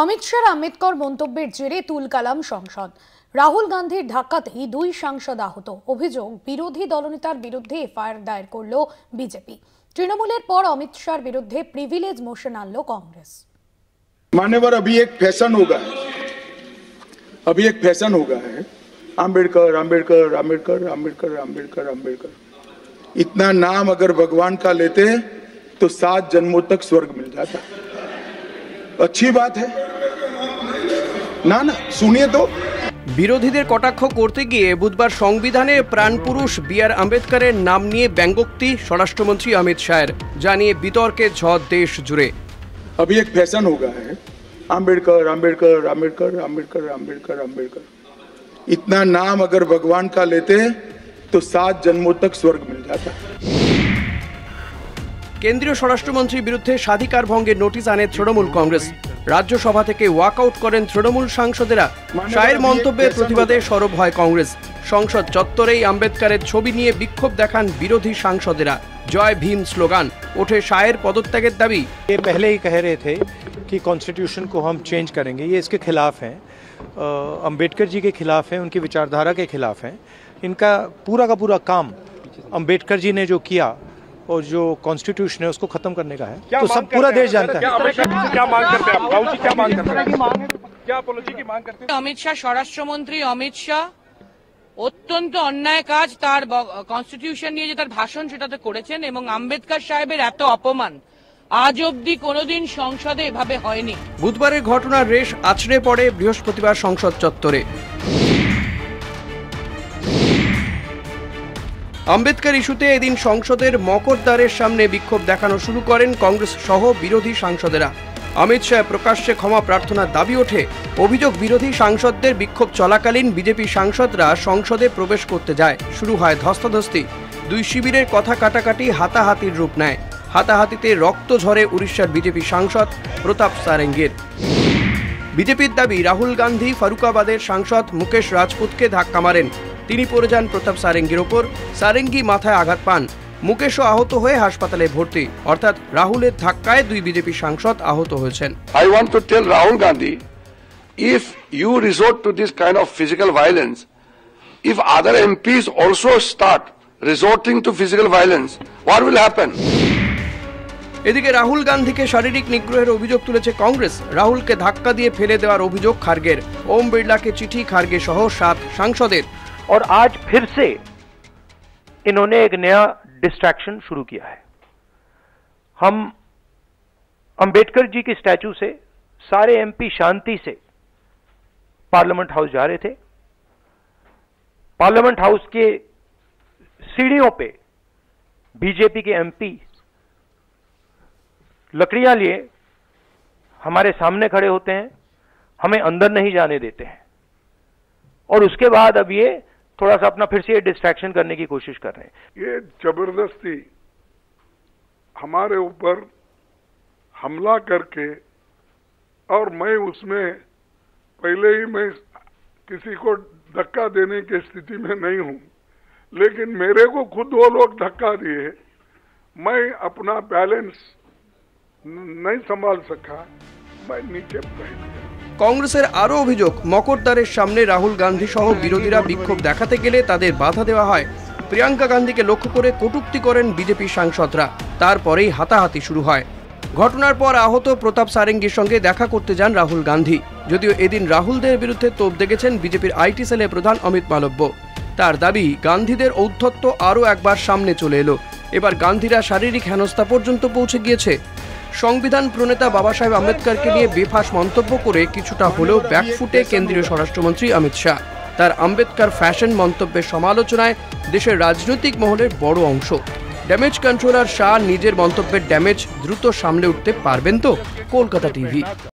অমিত শাহর আম্বেদকর মন্তব্যের জেরে তুলকালাম সংসদ। রাহুল গান্ধীর ধাক্কাতেই দুই সাংসদ আহত। অভিযোগ, বিরোধী দলনেতার বিরুদ্ধে এফআইআর দায়ের করল বিজেপি। তৃণমূলের পর অমিত শাহর বিরুদ্ধে প্রিভিলেজ মোশন আনল কংগ্রেস। मान्यवर अभी एक फैशन होगा है आम्बेडकर आम्बेडकर आम्बेडकर आम्बेडकर आम्बेडकर आम्बेडकर। इतना नाम अगर भगवान का लेते तो 7 जन्मों तक स्वर्ग मिल जाता। अच्छी बात है ना सुनिए तो। বিরোধীদের কটাক্ষ করতে গিয়ে বুধবার সংবিধানে প্রাণপুরুষ বি.আর. আম্বেদকরের নাম নিয়ে ব্যঙ্গোক্তি স্বরাষ্ট্রমন্ত্রী অমিত শাহের, জানিয়ে বিতর্কের ঝড় দেশ জুড়ে। अभी एक फैशन होगा है आम्बेडकर आम्बेडकर आम्बेडकर आम्बेडकर आम्बेडकर आम्बेडकर। इतना नाम अगर भगवान का लेते तो 7 जन्मों तक स्वर्ग मिल जाता। কেন্দ্রীয় স্বরাষ্ট্রমন্ত্রীর বিরুদ্ধে স্বাধিকার ভঙ্গের নোটিশ আনে তৃণমূল কংগ্রেস। রাজ্যসভা থেকে ওয়াকআউট করেন তৃণমূল সাংসদেরা। শাহের মন্তব্যের প্রতিবাদে সরব হয় কংগ্রেস। সংসদ চত্বরেই আম্বেদকরের ছবি নিয়ে বিক্ষোভ দেখান বিরোধী সাংসদেরা। জয় ভীম স্লোগান ওঠে। শাহের পদত্যাগের দাবি। ये पहले ही कह रहे थे कि कॉन्स्टिट्यूशन को हम चेंज करेंगे, ये इसके खिलाफ हैं, अंबेडकर जी के खिलाफ हैं, उनकी विचारधारा के खिलाफ हैं। इनका पूरा का पूरा काम अंबेडकर जी ने जो किया और जो कॉन्स्टिट्यूशन है उसको खत्म करने का है, तो सब पूरा देश जानता है। क्या मांग करते हैं आप? राहुल जी क्या मांग करते हैं? क्या अपॉलॉजी की मांग करते हैं? অমিত শাহ, স্বরাষ্ট্রমন্ত্রী অমিত শাহ অত্যন্ত অন্যায় কাজ তার কনস্টিটিউশন নিয়ে যে তার ভাষণ সেটাতে করেছেন, এবং আম্বেদকর সাহেবের এত অপমান আজ অব্দি কোনোদিন সংসদে এভাবে হয়নি। বুধবারের ঘটনার রেশ আছড়ে পড়ে বৃহস্পতিবার সংসদ চত্বরে। আম্বেদকর ইস্যুতে এদিন সংসদের মকরদ্বারের সামনে বিক্ষোভ দেখানো শুরু করেন কংগ্রেস সহ বিরোধী সাংসদেরা। অমিত শাহ প্রকাশ্যে ক্ষমা প্রার্থনার দাবি ওঠে। অভিযোগ, বিরোধী সাংসদদের বিক্ষোভ চলাকালীন বিজেপি সাংসদরা সংসদে প্রবেশ করতে যায়। শুরু হয় ধস্তাধস্তি। দুই শিবিরের কথা কাটাকাটি হাতাহাতির রূপ নেয়। হাতাহাতিতে রক্ত ঝরে উড়িষ্যার বিজেপি সাংসদ প্রতাপ সারেঙ্গির। বিজেপির দাবি, রাহুল গান্ধী ফারুকাবাদের সাংসদ মুকেশ রাজপুতকে ধাক্কা মারেন। তিনি পড়ে যান প্রতাপ সারেঙ্গির ওপর। সারেঙ্গি মাথায় আঘাত পান। মুকেশও আহত হয়ে হাসপাতালে ভর্তি। অর্থাৎ রাহুলের ধাক্কায় দুই বিজেপি সাংসদ আহত হয়েছেন। I want to tell Rahul Gandhi, if you resort to this kind of physical violence, if other MPs also start resorting to physical violence, what will happen? এদিকে রাহুল গান্ধীকে শারীরিক নিগ্রহের অভিযোগ তুলেছে কংগ্রেস। রাহুলকে ধাক্কা দিয়ে ফেলে দেওয়ার অভিযোগ খার্গের। ওম বিড়লাকে চিঠি খার্গে সহ 7 সাংসদের। और आज फिर से इन्होंने एक नया डिस्ट्रैक्शन शुरू किया है। हम अंबेडकर जी की स्टैचू से सारे एमपी शांति से पार्लियामेंट हाउस जा रहे थे। पार्लियामेंट हाउस के सीढ़ियों पे बीजेपी के एमपी लकड़ियां लिए हमारे सामने खड़े होते हैं, हमें अंदर नहीं जाने देते हैं, और उसके बाद अब ये थोड़ा सा अपना फिर से ये डिस्ट्रैक्शन करने की कोशिश कर रहे हैं। ये जबरदस्ती हमारे ऊपर हमला करके, और मैं उसमें पहले ही मैं किसी को धक्का देने की स्थिति में नहीं हूं, लेकिन मेरे को खुद वो लोग धक्का दिए, मैं अपना बैलेंस नहीं संभाल सका, मैं नीचे बैठ गया। কংগ্রেসের আরও অভিযোগ, মকরদ্বারের সামনে রাহুল গান্ধী সহ বিরোধীরা বিক্ষোভ দেখাতে গেলে তাদের বাধা দেওয়া হয়। প্রিয়াঙ্কা গান্ধীকে লক্ষ্য করে কটূক্তি করেন বিজেপি সাংসদরা। তারপরেই হাতাহাতি শুরু হয়। ঘটনার পর আহত প্রতাপ সারেঙ্গির সঙ্গে দেখা করতে যান রাহুল গান্ধী। যদিও এদিন রাহুলদের বিরুদ্ধে তোপ দেখেছেন বিজেপির আইটি সেলের প্রধান অমিত মালব্য। তার দাবি, গান্ধীদের ঔদ্ধত্য আরও একবার সামনে চলে এলো। এবার গান্ধীরা শারীরিক হেনস্থা পর্যন্ত পৌঁছে গিয়েছে। সংবিধান প্রণেতা বাবা সাহেব আম্বেদকরকে নিয়ে বেফাঁস মন্তব্য করে কিছুটা হলেও ব্যাকফুটে কেন্দ্রীয় স্বরাষ্ট্রমন্ত্রী অমিত শাহ। তার আম্বেদকর ফ্যাশন মন্তব্যের সমালোচনায় দেশের রাজনৈতিক মহলের বড় অংশ। ড্যামেজ কন্ট্রোলার শাহ নিজের মন্তব্যের ড্যামেজ দ্রুত সামলে উঠতে পারবেন তো? কলকাতা টিভি।